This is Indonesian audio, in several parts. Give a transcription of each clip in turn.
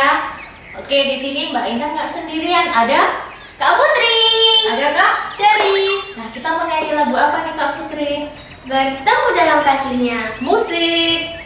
ya. Oke, di sini Mbak Intan nggak sendirian, ada Kak Putri, ada Kak Cherry. Nah, kita mau nyanyi lagu apa nih Kak Putri? Bertemu dalam kasihnya. Musik.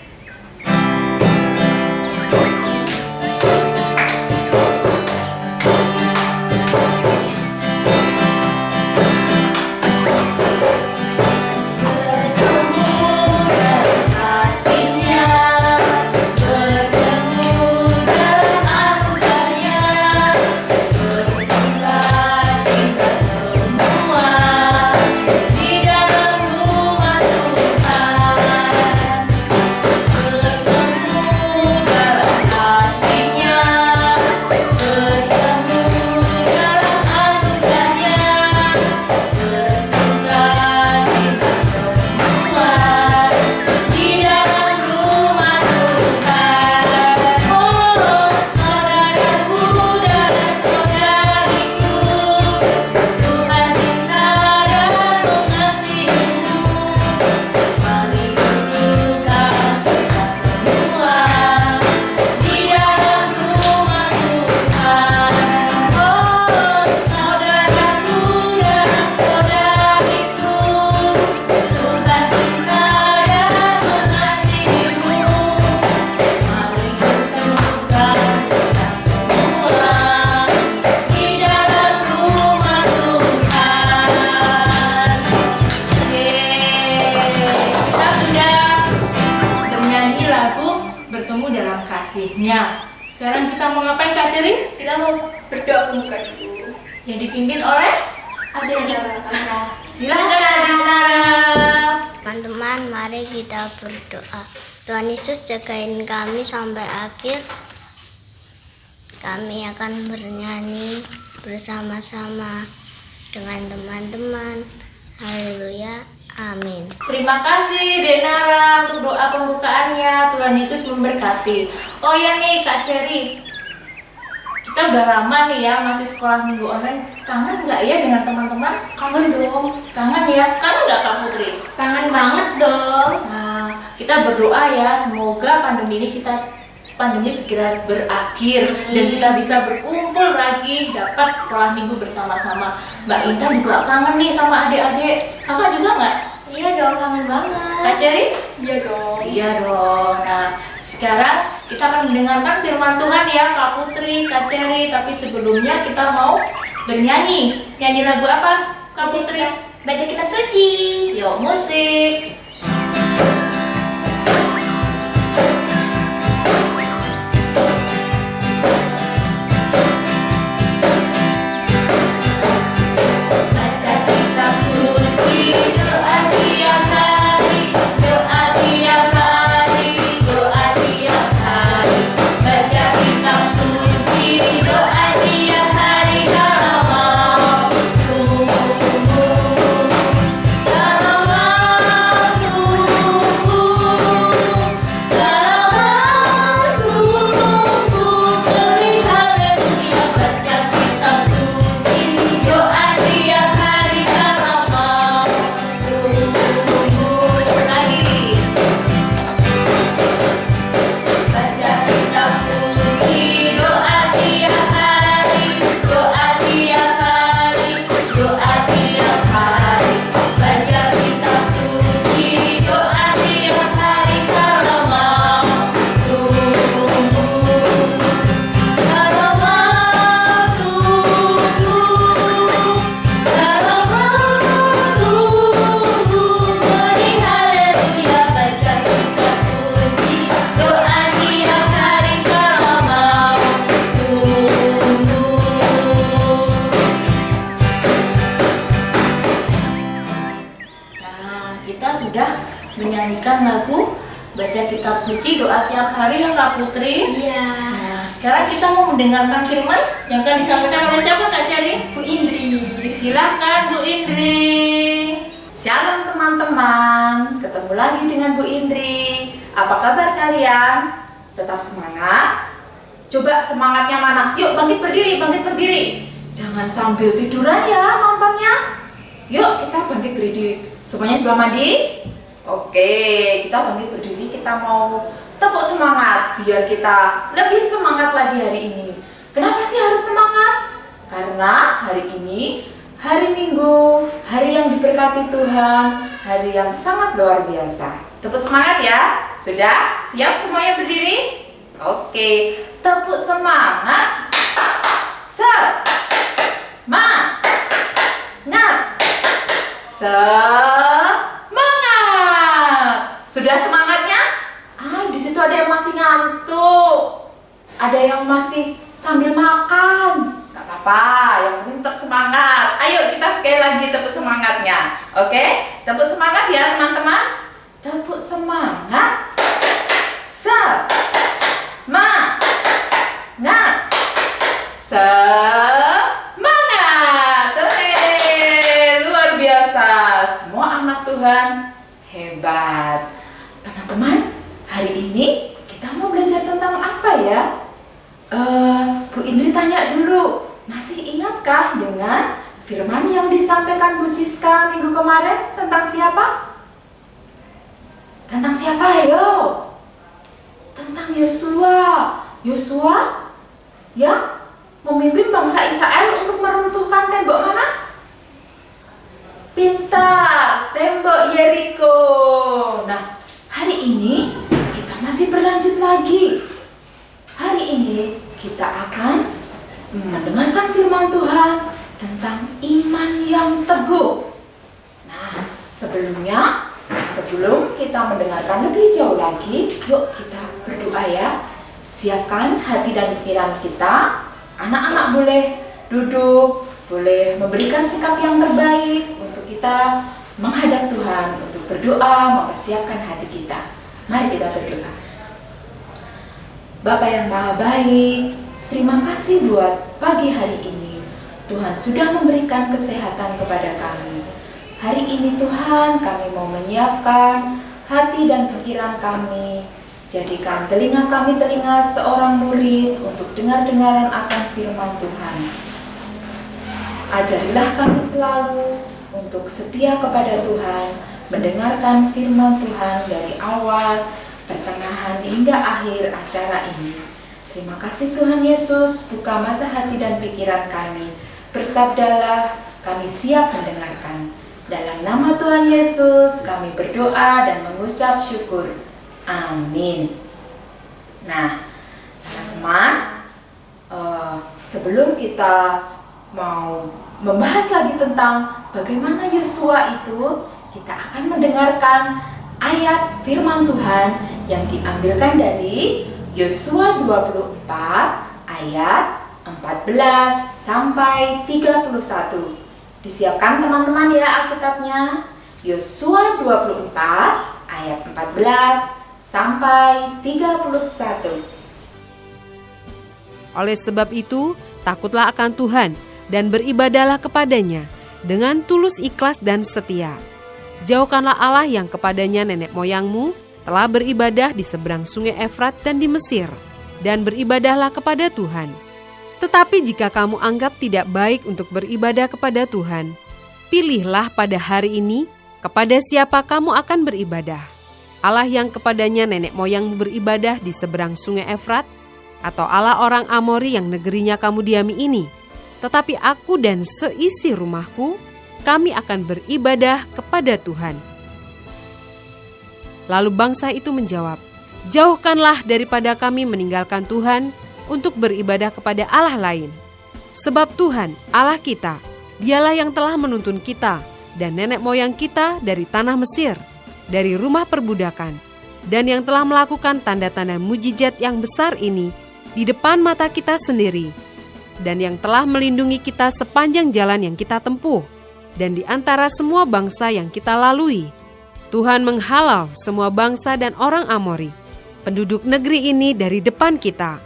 Kasihnya. Sekarang kita mau ngapain Kak Ceri? Kita mau berdoa pembuka dulu. Yang dipimpin oleh Adik Silakan Adik Nara. Teman-teman, mari kita berdoa. Tuhan Yesus, jagain kami sampai akhir. Kami akan bernyanyi bersama-sama dengan teman-teman. Haleluya. Amin. Terima kasih Denara untuk doa pembukaannya. Tuhan Yesus memberkati. Oh ya nih Kak Cherry, kita udah lama nih ya masih sekolah minggu online. Kangen nggak ya dengan teman-teman? Kangen dong. Kangen ya? Kangen nggak Kak Putri? Kangen banget dong. Nah, kita berdoa ya semoga pandemi segera berakhir dan kita bisa berkumpul lagi, dapat sekolah minggu bersama-sama. Mbak Intan juga kangen nih sama adik-adik. Kakak juga nggak? Iya dong, kangen banget. Kak Cherry? Iya dong. Iya dong. Nah, sekarang kita akan mendengarkan firman Tuhan ya Kak Putri, Kak Cherry. Tapi sebelumnya kita mau bernyanyi. Nyanyi lagu apa Kak Putri? Baca kitab suci. Yuk, musik. Menyanyikan lagu baca kitab suci doa tiap hari ya Kak Putri. Iya. Nah, sekarang kita mau mendengarkan firman yang akan disampaikan oleh siapa Kak Cherry? Bu Indri. Silakan Bu Indri. Shalom teman-teman, ketemu lagi dengan Bu Indri. Apa kabar kalian? Tetap semangat? Coba semangatnya mana? Yuk bangkit berdiri, bangkit berdiri. Jangan sambil tiduran ya nontonnya. Yuk kita bangkit berdiri. Semuanya sudah mandi? Oke, kita bangkit berdiri. Kita mau tepuk semangat biar kita lebih semangat lagi hari ini. Kenapa sih harus semangat? Karena hari ini hari Minggu, hari yang diberkati Tuhan, hari yang sangat luar biasa. Tepuk semangat ya. Sudah? Siap semuanya berdiri? Oke, tepuk semangat. Semangat. Semangat. Sudah semangatnya? Di situ ada yang masih ngantuk. Ada yang masih sambil makan. Gak apa-apa, yang penting tetap semangat. Ayo kita sekali lagi tepuk semangatnya. Oke? Tepuk semangat ya teman-teman. Tepuk semangat. Semangat. Semangat. Oke, luar biasa. Semua anak Tuhan hebat. Teman-teman, hari ini kita mau belajar tentang apa ya? Bu Indri tanya dulu, masih ingatkah dengan firman yang disampaikan Bu Ciska minggu kemarin tentang siapa? Tentang siapa ayo? Tentang Yosua. Yosua yang memimpin bangsa Israel untuk meruntuhkan tembok mana? Pintar, tembok Yeriko. Nah, hari ini kita masih berlanjut lagi. Hari ini kita akan mendengarkan firman Tuhan tentang iman yang teguh. Nah, sebelum kita mendengarkan lebih jauh lagi, yuk kita berdoa ya. Siapkan hati dan pikiran kita. Anak-anak boleh duduk, boleh memberikan sikap yang terbaik untuk kita menghadap Tuhan, untuk berdoa, mempersiapkan hati kita. Mari kita berdoa. Bapa yang Maha Baik, terima kasih buat pagi hari ini. Tuhan sudah memberikan kesehatan kepada kami. Hari ini Tuhan, kami mau menyiapkan hati dan pikiran kami. Jadikan telinga kami telinga seorang murid untuk dengar-dengaran akan firman Tuhan. Ajarilah kami selalu untuk setia kepada Tuhan, mendengarkan firman Tuhan dari awal, pertengahan hingga akhir acara ini. Terima kasih Tuhan Yesus, buka mata hati dan pikiran kami. Bersabdalah, kami siap mendengarkan. Dalam nama Tuhan Yesus, kami berdoa dan mengucap syukur. Amin. Nah, teman-teman, sebelum kita mau membahas lagi tentang bagaimana Yosua itu, kita akan mendengarkan ayat firman Tuhan yang diambilkan dari Yosua 24 ayat 14 sampai 31. Disiapkan teman-teman ya Alkitabnya. Yosua 24 ayat 14 sampai 31. Oleh sebab itu, takutlah akan Tuhan dan beribadahlah kepadanya dengan tulus ikhlas dan setia. Jauhkanlah Allah yang kepadanya nenek moyangmu telah beribadah di seberang sungai Efrat dan di Mesir, dan beribadahlah kepada Tuhan. Tetapi jika kamu anggap tidak baik untuk beribadah kepada Tuhan, pilihlah pada hari ini kepada siapa kamu akan beribadah. Allah yang kepadanya nenek moyangmu beribadah di seberang sungai Efrat, atau Allah orang Amori yang negerinya kamu diami ini. Tetapi aku dan seisi rumahku, kami akan beribadah kepada Tuhan. Lalu bangsa itu menjawab, jauhkanlah daripada kami meninggalkan Tuhan untuk beribadah kepada Allah lain. Sebab Tuhan, Allah kita, dialah yang telah menuntun kita dan nenek moyang kita dari tanah Mesir, dari rumah perbudakan, dan yang telah melakukan tanda-tanda mujizat yang besar ini di depan mata kita sendiri, dan yang telah melindungi kita sepanjang jalan yang kita tempuh, dan di antara semua bangsa yang kita lalui. Tuhan menghalau semua bangsa dan orang Amori, penduduk negeri ini dari depan kita.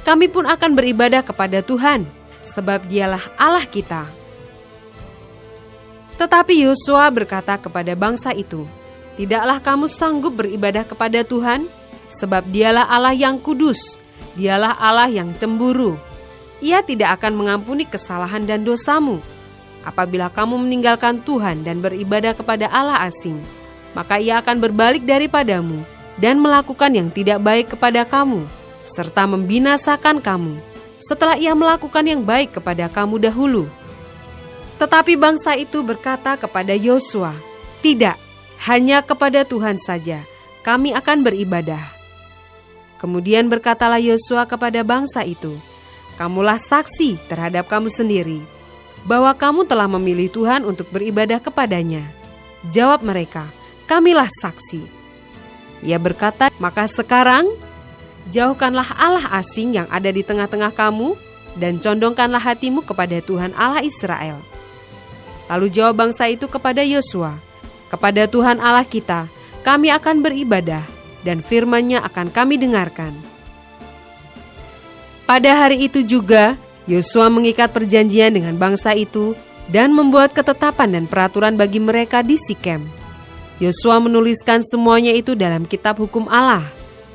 Kami pun akan beribadah kepada Tuhan, sebab dialah Allah kita. Tetapi Yosua berkata kepada bangsa itu, tidaklah kamu sanggup beribadah kepada Tuhan, sebab dialah Allah yang kudus, dialah Allah yang cemburu. Ia tidak akan mengampuni kesalahan dan dosamu. Apabila kamu meninggalkan Tuhan dan beribadah kepada Allah asing, maka ia akan berbalik daripadamu dan melakukan yang tidak baik kepada kamu, serta membinasakan kamu, setelah ia melakukan yang baik kepada kamu dahulu." Tetapi bangsa itu berkata kepada Yosua, "Tidak, hanya kepada Tuhan saja kami akan beribadah." Kemudian berkatalah Yosua kepada bangsa itu, "Kamulah saksi terhadap kamu sendiri, bahwa kamu telah memilih Tuhan untuk beribadah kepadanya." Jawab mereka, "Kamilah saksi." Ia berkata, "Maka sekarang jauhkanlah Allah asing yang ada di tengah-tengah kamu, dan condongkanlah hatimu kepada Tuhan Allah Israel." Lalu jawab bangsa itu kepada Yosua, "Kepada Tuhan Allah kita, kami akan beribadah, dan firman-Nya akan kami dengarkan." Pada hari itu juga, Yosua mengikat perjanjian dengan bangsa itu dan membuat ketetapan dan peraturan bagi mereka di Sikem. Yosua menuliskan semuanya itu dalam kitab hukum Allah.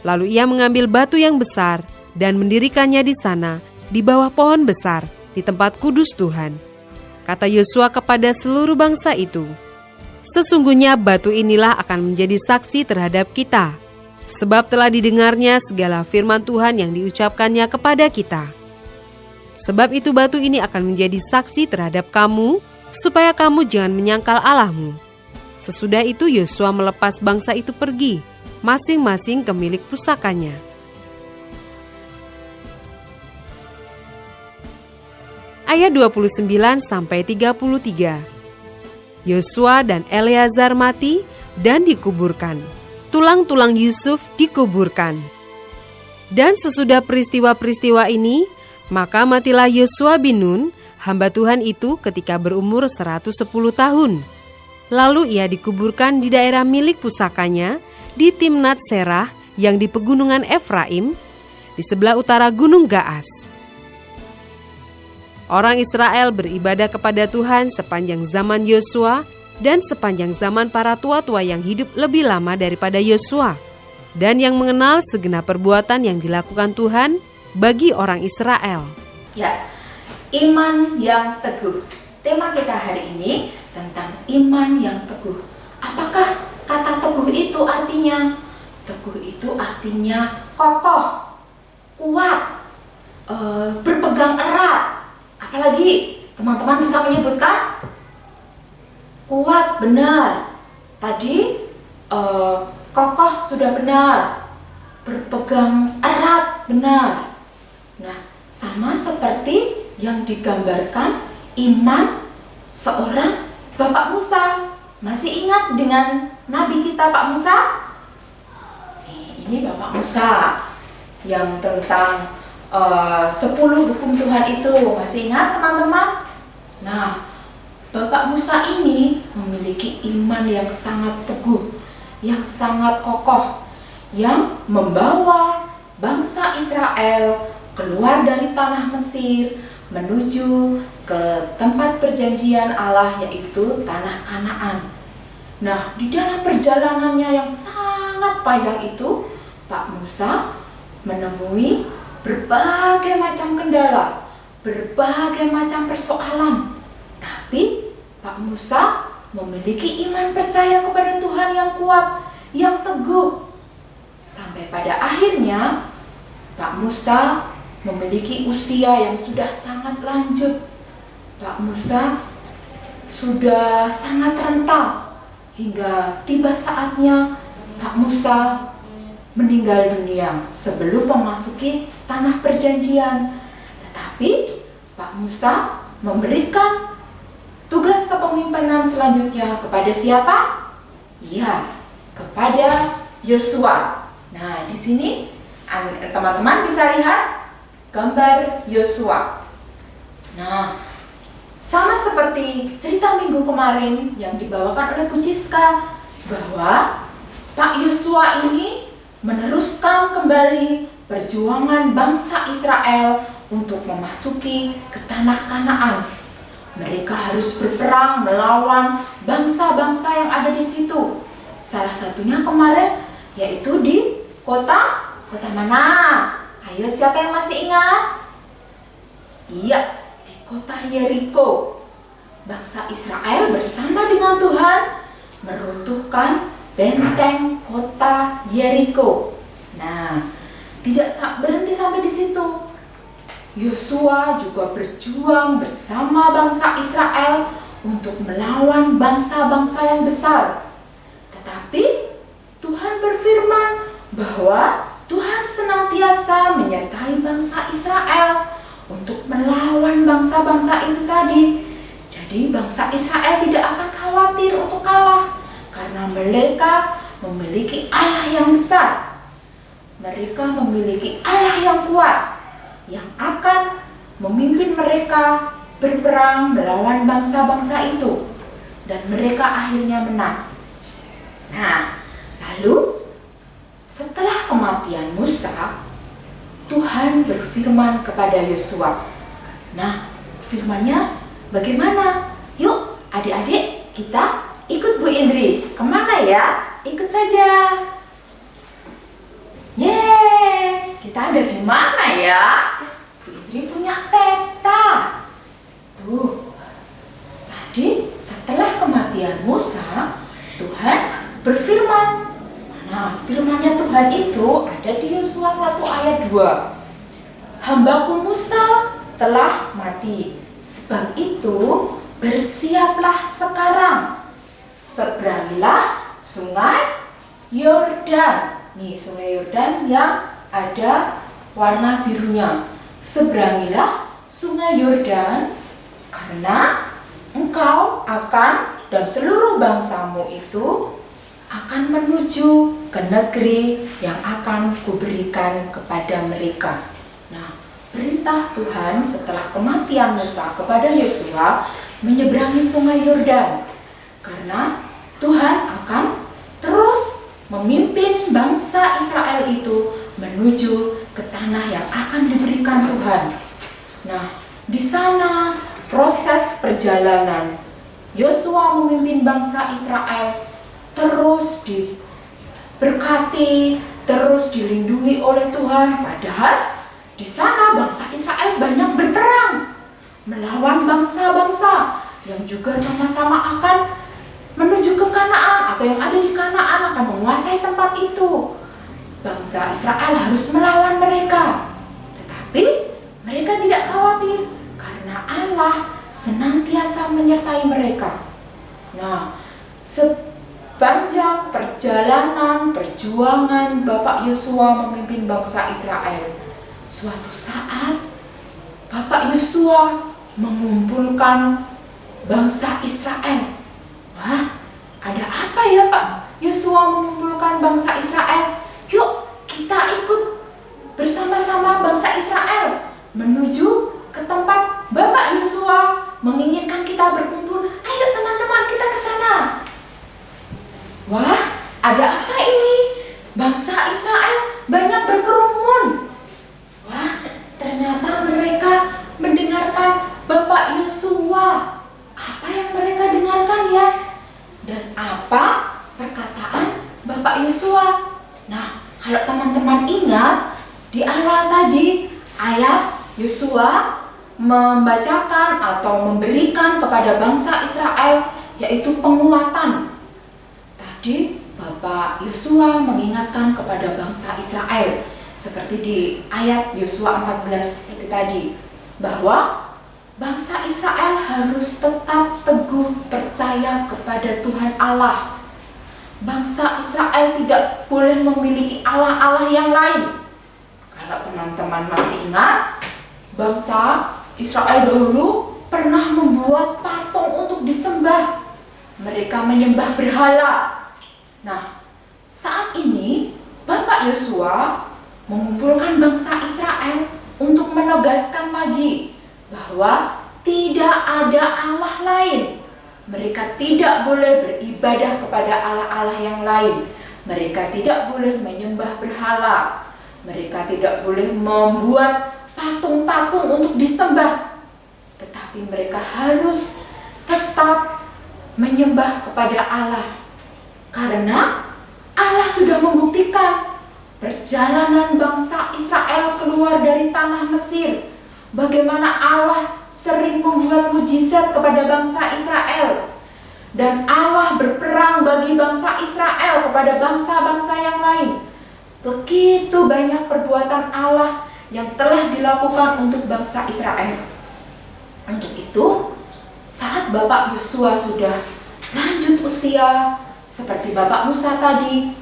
Lalu ia mengambil batu yang besar dan mendirikannya di sana, di bawah pohon besar, di tempat kudus Tuhan. Kata Yosua kepada seluruh bangsa itu, "Sesungguhnya batu inilah akan menjadi saksi terhadap kita, sebab telah didengarnya segala firman Tuhan yang diucapkannya kepada kita. Sebab itu batu ini akan menjadi saksi terhadap kamu, supaya kamu jangan menyangkal Allahmu." Sesudah itu Yosua melepas bangsa itu pergi, masing-masing ke milik pusakanya. Ayat 29-33. Yosua dan Eleazar mati dan dikuburkan. Tulang-tulang Yusuf dikuburkan. Dan sesudah peristiwa-peristiwa ini, maka matilah Yosua bin Nun, hamba Tuhan itu ketika berumur 110 tahun. Lalu ia dikuburkan di daerah milik pusakanya di Timnat Serah yang di pegunungan Efraim, di sebelah utara Gunung Gaas. Orang Israel beribadah kepada Tuhan sepanjang zaman Yosua dan sepanjang zaman para tua-tua yang hidup lebih lama daripada Yosua, dan yang mengenal segenap perbuatan yang dilakukan Tuhan bagi orang Israel. Ya, iman yang teguh. Tema kita hari ini tentang iman yang teguh. Apakah kata teguh itu artinya? Teguh itu artinya kokoh, kuat, berpegang erat. Apalagi teman-teman bisa menyebutkan? Kuat, benar. Tadi kokoh sudah benar. Berpegang erat, benar. Nah, sama seperti yang digambarkan iman seorang Bapak Musa. Masih ingat dengan Nabi kita Pak Musa? Ini Bapak Musa yang tentang 10 hukum Tuhan itu. Masih ingat teman-teman? Nah, Bapak Musa ini memiliki iman yang sangat teguh, yang sangat kokoh, yang membawa bangsa Israel keluar dari tanah Mesir menuju ke tempat perjanjian Allah, yaitu tanah Kanaan. Nah, di dalam perjalanannya yang sangat panjang itu, Pak Musa menemui berbagai macam kendala, berbagai macam persoalan. Tapi Pak Musa memiliki iman percaya kepada Tuhan yang kuat, yang teguh. Sampai pada akhirnya Pak Musa memiliki usia yang sudah sangat lanjut. Pak Musa sudah sangat renta hingga tiba saatnya Pak Musa meninggal dunia sebelum memasuki tanah perjanjian. Tetapi Pak Musa memberikan tugas kepemimpinan selanjutnya kepada siapa? Iya, kepada Yosua. Nah, di sini teman-teman bisa lihat gambar Yosua. Nah, sama seperti cerita minggu kemarin yang dibawakan oleh Bu Ciska, bahwa Pak Yosua ini meneruskan kembali perjuangan bangsa Israel untuk memasuki ke tanah Kanaan. Mereka harus berperang melawan bangsa-bangsa yang ada di situ. Salah satunya kemarin yaitu di kota mana? Ayo, siapa yang masih ingat? Iya, di kota Yeriko. Bangsa Israel bersama dengan Tuhan meruntuhkan benteng kota Yeriko. Nah, tidak berhenti sampai di situ. Yosua juga berjuang bersama bangsa Israel untuk melawan bangsa-bangsa yang besar. Tetapi Tuhan berfirman bahwa Tuhan senantiasa menyertai bangsa Israel untuk melawan bangsa-bangsa itu tadi. Jadi bangsa Israel tidak akan khawatir untuk kalah karena mereka memiliki Allah yang besar. Mereka memiliki Allah yang kuat yang akan memimpin mereka berperang melawan bangsa-bangsa itu, dan mereka akhirnya menang. Nah, lalu setelah kematian Musa, Tuhan berfirman kepada Yosua. Nah, firman-Nya bagaimana? Yuk adik-adik, kita ikut Bu Indri. Kemana ya? Ikut saja. Yeay, kita ada di mana ya? Bu Indri punya peta. Tuh, tadi setelah kematian Musa, Tuhan berfirman. Nah, firman-Nya Tuhan itu ada di Yosua 1 ayat 2. Hambaku Musa telah mati, sebab itu bersiaplah sekarang. Seberangilah sungai Yordan. Nih, sungai Yordan yang ada warna birunya. Seberangilah sungai Yordan, karena engkau akan dan seluruh bangsamu itu akan menuju ke negeri yang akan kuberikan kepada mereka. Nah, perintah Tuhan setelah kematian Musa kepada Yosua menyeberangi sungai Yordan, karena Tuhan akan terus memimpin bangsa Israel itu menuju ke tanah yang akan diberikan Tuhan. Nah, di sana proses perjalanan Yosua memimpin bangsa Israel terus diberkati, terus dilindungi oleh Tuhan. Padahal di sana bangsa Israel banyak berperang melawan bangsa-bangsa yang juga sama-sama akan menuju ke Kanaan, atau yang ada di Kanaan akan menguasai tempat itu. Bangsa Israel harus melawan mereka, tetapi mereka tidak khawatir karena Allah senantiasa menyertai mereka. Nah, sepanjang perjalanan perjuangan Bapak Yosua memimpin bangsa Israel, suatu saat Bapak Yosua mengumpulkan bangsa Israel. Wah, ada apa ya Pak Yosua mengumpulkan bangsa Israel? Yuk kita ikut bersama-sama bangsa Israel menuju ke tempat Bapak Yosua menginginkan kita berkumpul. Ayo teman-teman, kita ke sana. Wah, ada apa ini? Bangsa Israel banyak berkerumun. Wah, ternyata mereka mendengarkan Bapak Yosua. Apa yang mereka dengarkan ya? Dan apa perkataan Bapak Yosua? Nah, kalau teman-teman ingat, di awal tadi ayat Yosua membacakan atau memberikan kepada bangsa Israel yaitu penguatan. Tadi Bapak Yosua mengingatkan kepada bangsa Israel seperti di ayat Yosua 14 seperti tadi, bahwa bangsa Israel harus tetap teguh percaya kepada Tuhan Allah. Bangsa Israel tidak boleh memiliki Allah-Allah yang lain. Kalau teman-teman masih ingat, bangsa Israel dahulu pernah membuat patung untuk disembah. Mereka menyembah berhala. Nah, saat ini Bapak Yosua mengumpulkan bangsa Israel untuk menegaskan lagi bahwa tidak ada Allah lain. Mereka tidak boleh beribadah kepada Allah-Allah yang lain. Mereka tidak boleh menyembah berhala. Mereka tidak boleh membuat patung-patung untuk disembah. Tetapi mereka harus tetap menyembah kepada Allah. Karena Allah sudah membuktikan perjalanan bangsa Israel keluar dari tanah Mesir, bagaimana Allah sering membuat mujizat kepada bangsa Israel, dan Allah berperang bagi bangsa Israel kepada bangsa-bangsa yang lain. Begitu banyak perbuatan Allah yang telah dilakukan untuk bangsa Israel. Untuk itu, saat Bapak Yosua sudah lanjut usia, seperti Bapak Musa tadi,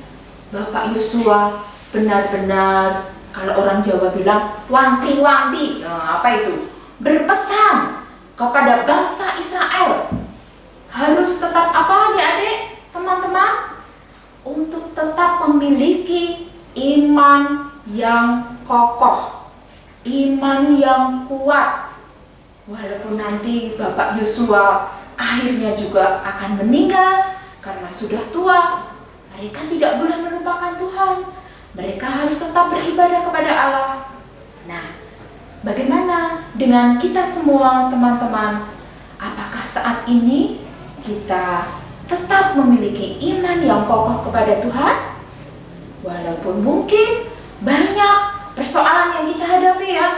Bapak Yosua benar-benar, kalau orang Jawa bilang, wanti-wanti. Apa itu? Berpesan kepada bangsa Israel. Harus tetap apa adik-adik, teman-teman? Untuk tetap memiliki iman yang kokoh, iman yang kuat. Walaupun nanti Bapak Yosua akhirnya juga akan meninggal karena sudah tua, mereka tidak boleh melupakan Tuhan. Mereka harus tetap beribadah kepada Allah. Nah, bagaimana dengan kita semua, teman-teman? Apakah saat ini kita tetap memiliki iman yang kokoh kepada Tuhan? Walaupun mungkin banyak persoalan yang kita hadapi ya.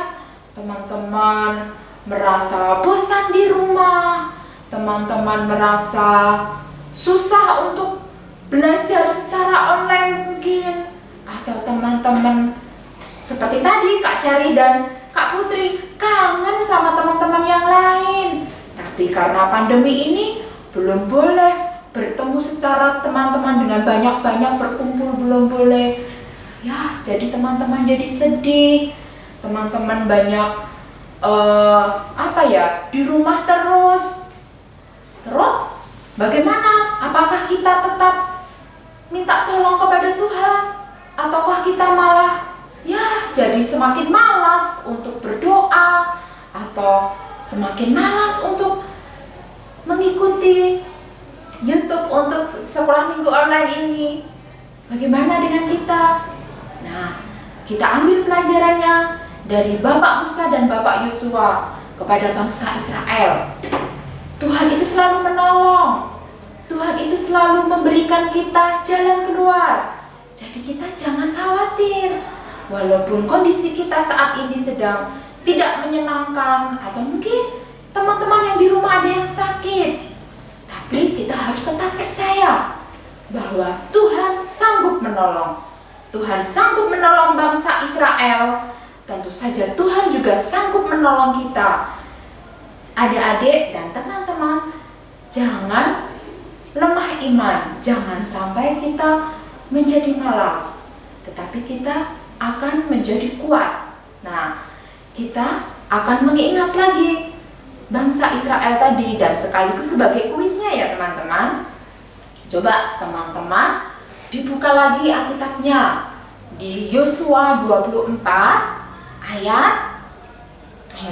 Teman-teman merasa bosan di rumah, teman-teman merasa susah untuk belajar secara online mungkin, atau teman-teman seperti tadi Kak Cari dan Kak Putri kangen sama teman-teman yang lain. Tapi karena pandemi ini belum boleh bertemu secara teman-teman dengan banyak-banyak berkumpul, belum boleh. Ya, jadi teman-teman jadi sedih. Teman-teman banyak di rumah terus. Terus bagaimana? Apakah kita tetap minta tolong kepada Tuhan? Ataukah kita malah jadi semakin malas untuk berdoa, atau semakin malas untuk mengikuti YouTube untuk sekolah minggu online ini? Bagaimana dengan kita? Nah, kita ambil pelajarannya dari Bapak Musa dan Bapak Yosua kepada bangsa Israel. Tuhan itu selalu menolong. Tuhan itu selalu memberikan kita jalan keluar. Jadi kita jangan khawatir. Walaupun kondisi kita saat ini sedang tidak menyenangkan, atau mungkin teman-teman yang di rumah ada yang sakit, tapi kita harus tetap percaya bahwa Tuhan sanggup menolong. Tuhan sanggup menolong bangsa Israel. Tentu saja Tuhan juga sanggup menolong kita. Adik-adik dan teman-teman, jangan lemah iman. Jangan sampai kita menjadi malas, tetapi kita akan menjadi kuat. Nah, kita akan mengingat lagi bangsa Israel tadi, dan sekaligus sebagai kuisnya ya teman-teman. Coba teman-teman dibuka lagi Alkitabnya di Yosua 24 ayat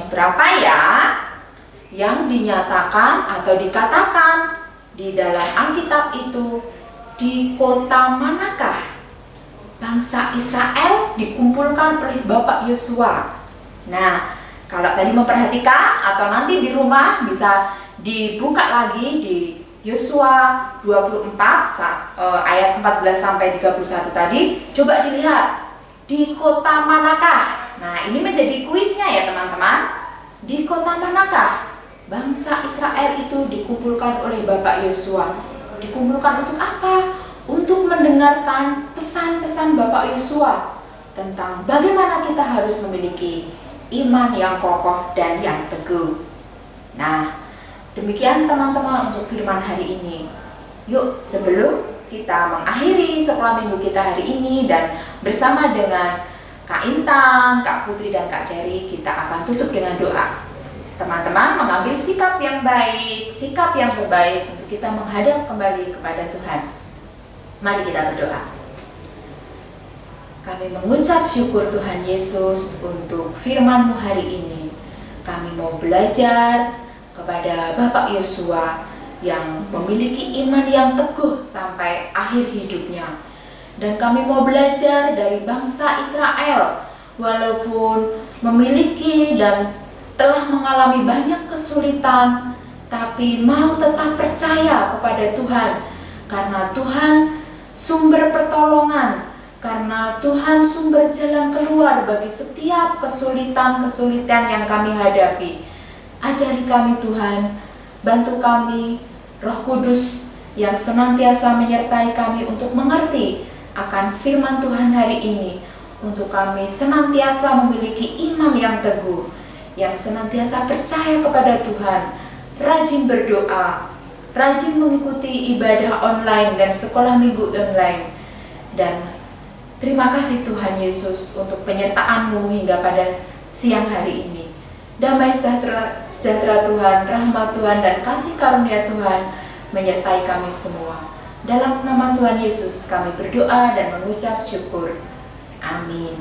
berapa ya? Yang dinyatakan atau dikatakan di dalam Alkitab itu, di kota manakah bangsa Israel dikumpulkan oleh Bapak Yosua? Nah, kalau tadi memperhatikan atau nanti di rumah bisa dibuka lagi di Yosua 24 ayat 14 sampai 31 tadi, coba dilihat di kota manakah. Nah, ini menjadi kuisnya ya teman-teman. Di kota manakah bangsa Israel itu dikumpulkan oleh Bapak Yosua? Dikumpulkan untuk apa? Untuk mendengarkan pesan-pesan Bapak Yosua tentang bagaimana kita harus memiliki iman yang kokoh dan yang teguh. Nah, demikian teman-teman untuk firman hari ini. Yuk, sebelum kita mengakhiri sekolah minggu kita hari ini dan bersama dengan Kak Intan, Kak Putri, dan Kak Ceri, kita akan tutup dengan doa. Teman-teman mengambil sikap yang baik, sikap yang terbaik untuk kita menghadap kembali kepada Tuhan. Mari kita berdoa. Kami mengucap syukur Tuhan Yesus untuk firman-Mu hari ini. Kami mau belajar kepada Bapak Yosua yang memiliki iman yang teguh sampai akhir hidupnya. Dan kami mau belajar dari bangsa Israel, walaupun memiliki dan telah mengalami banyak kesulitan, tapi mau tetap percaya kepada Tuhan, karena Tuhan sumber pertolongan, karena Tuhan sumber jalan keluar bagi setiap kesulitan-kesulitan yang kami hadapi. Ajari kami Tuhan, bantu kami, Roh Kudus yang senantiasa menyertai kami untuk mengerti akan firman Tuhan hari ini, untuk kami senantiasa memiliki iman yang teguh, yang senantiasa percaya kepada Tuhan, rajin berdoa, rajin mengikuti ibadah online dan sekolah minggu online. Dan terima kasih Tuhan Yesus untuk penyertaan-Mu hingga pada siang hari ini. Damai sejahtera Tuhan, rahmat Tuhan, dan kasih karunia Tuhan menyertai kami semua. Dalam nama Tuhan Yesus kami berdoa dan mengucap syukur. Amin.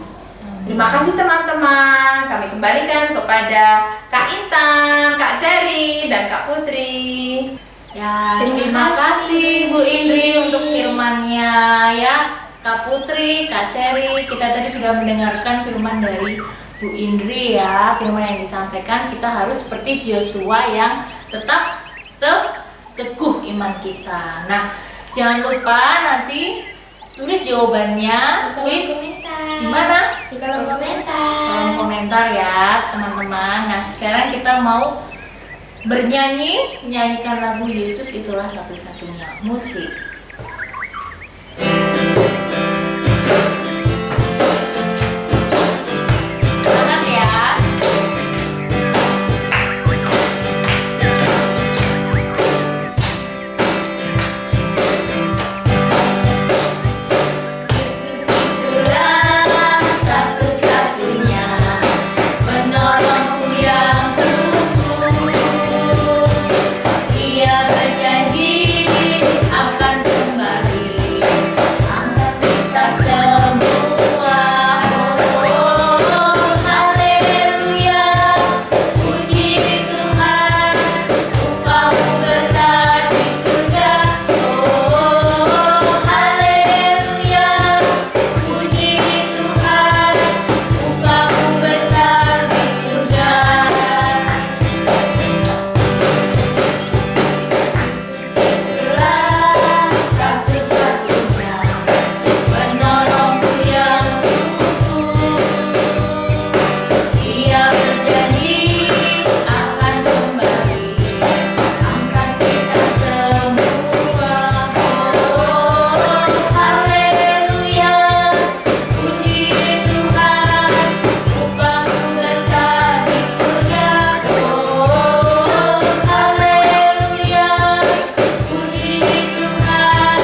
Terima kasih teman-teman. Kami kembalikan kepada Kak Intan, Kak Cherry, dan Kak Putri. Ya, terima kasih Bu Indri untuk firman-Nya ya. Kak Putri, Kak Cherry, kita tadi sudah mendengarkan firman dari Bu Indri ya. Firman yang disampaikan, kita harus seperti Joshua yang tetap teguh iman kita. Nah, jangan lupa nanti tulis jawabannya, tulis di mana? Di kolom komentar. Kolom komentar ya teman-teman. Nah, sekarang kita mau menyanyikan lagu Yesus Itulah Satu-satunya. Musik. Semangat ya. Yesus itulah satu-satunya penolongku yang sungguh. Ia berjanji akan kembali angkat kita semua. Oh, haleluya, puji Tuhan, upahmu besar di surga. Oh, haleluya, puji Tuhan, upahmu besar di surga. Itulah satu-satunya penolongku yang sungguh. Ia berjanji akan kembali angkat kita semua. Oh, haleluya, puji Tuhan, upahmu besar di surga. Oh, haleluya, puji Tuhan,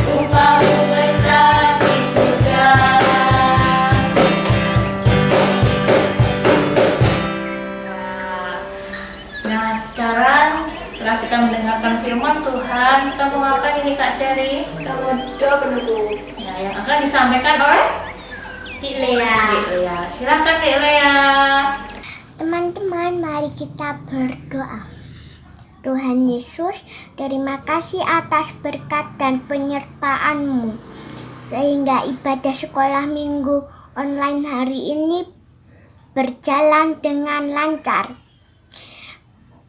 upahmu besar di surga. Nah, sekarang setelah kita mendengarkan firman Tuhan, kita mau ngapain ini Kak Cherry? Kita mau doa penutup. Nah, yang akan disampaikan oleh Dik Lea. Dik Lea. Silakan Dik Lea. Teman-teman, mari kita berdoa. Tuhan Yesus, terima kasih atas berkat dan penyertaan-Mu, sehingga ibadah sekolah minggu online hari ini berjalan dengan lancar.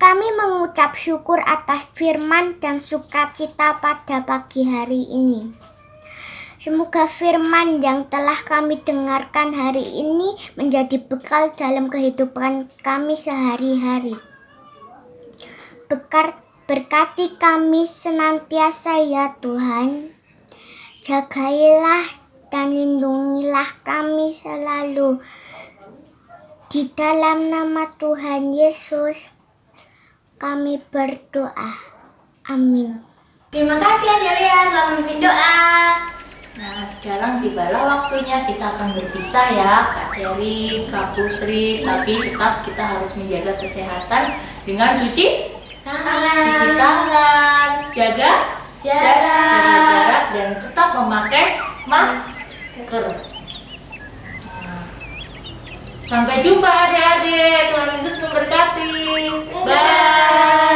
Kami mengucap syukur atas firman dan sukacita pada pagi hari ini. Semoga firman yang telah kami dengarkan hari ini menjadi bekal dalam kehidupan kami sehari-hari. Berkati kami senantiasa ya Tuhan. Jagailah dan lindungilah kami selalu. Di dalam nama Tuhan Yesus kami berdoa. Amin. Terima kasih Dik Lea, selamat memimpin doa. Nah, sekarang tibalah waktunya kita akan berpisah ya, Kak Cherry, Kak Putri. Tapi tetap kita harus menjaga kesehatan dengan cuci tangan, jaga jarak, dan tetap memakai masker. Nah, sampai jumpa adik-adik. Tuhan Yesus memberkati. Bye.